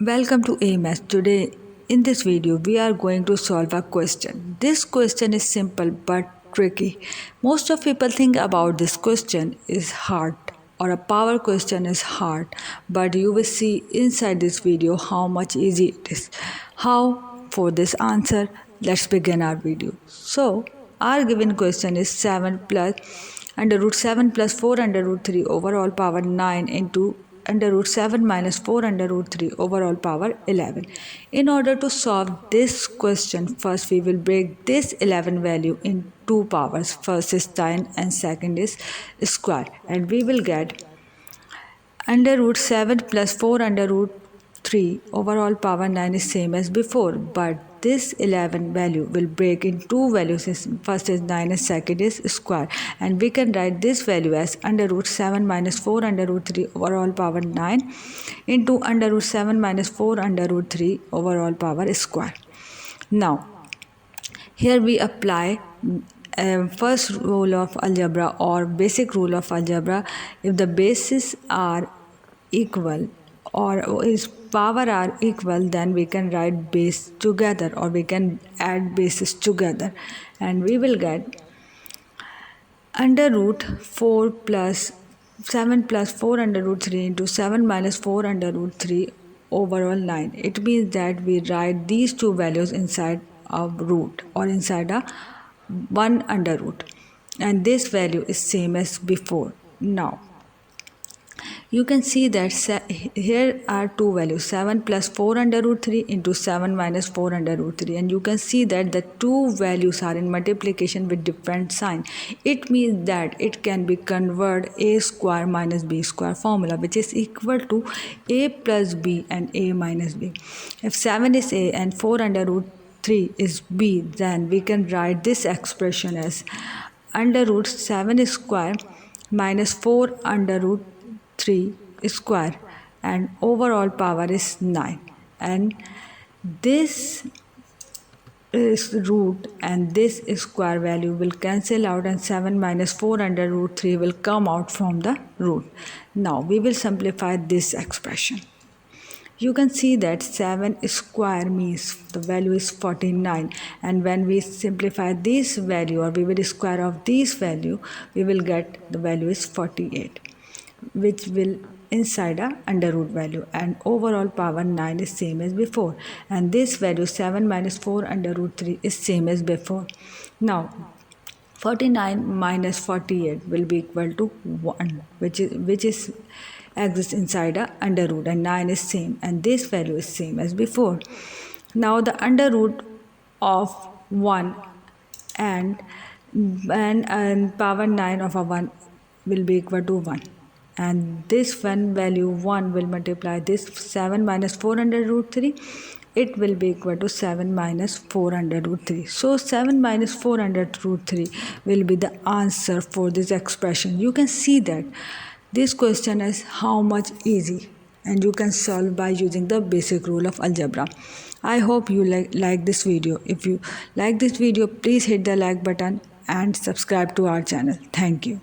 Welcome to amaths. Today in this video we are going to solve a question. This question is simple but tricky. Most of people think about this question is hard or a power question is hard, but you will see inside this video how much easy it is. How for this answer, let's begin our video. So our given question is 7 plus under root 7 plus 4 under root 3 over all power 9 into under root 7 minus 4 under root 3 over all power 11. In order to solve this question, first we will break this 11 value in two powers. First is 9 and second is square, and we will get under root 7 plus 4 under root 3 over all power 9 is same as before, but this 11 value will break in two values. First is 9 and second is square, and we can write this value as under root 7 minus 4 under root 3 over all power 9 into under root 7 minus 4 under root 3 over all power square. Now here we apply first rule of algebra or basic rule of algebra. If the bases are equal or its power are equal, then we can write base together or we can add bases together, and we will get under root 4 plus 7 plus 4 under root 3 into 7 minus 4 under root 3 over all 9. It means that we write these two values inside a root or inside a one under root, and this value is same as before. Now you can see that here are two values, 7 plus 4 under root 3 into 7 minus 4 under root 3, and you can see that the two values are in multiplication with different sign. It means that it can be converted a square minus b square formula, which is equal to a plus b and a minus b. If 7 is a and 4 under root 3 is b, then we can write this expression as under root 7 square minus 4 under root 3 square, and overall power is 9, and this is root and this square value will cancel out, and 7 minus 4 under root 3 will come out from the root. Now we will simplify this expression. You can see that 7 square means the value is 49, and when we simplify this value or we will square off this value, we will get the value is 48, which will inside a under root value, and overall power 9 is same as before, and this value 7 minus 4 under root 3 is same as before. Now 49 minus 48 will be equal to 1, which is exists inside a under root, and 9 is same, and this value is same as before. Now the under root of 1 and power 9 of a 1 will be equal to 1, and this one value 1 will multiply this 7 minus 4 under root 3, it will be equal to 7 minus 4 under root 3. So 7 minus 4 under root 3 will be the answer for this expression. You can see that this question is how much easy, and you can solve by using the basic rule of algebra. I hope you like this video. If you like this video, please hit the like button and subscribe to our channel. Thank you.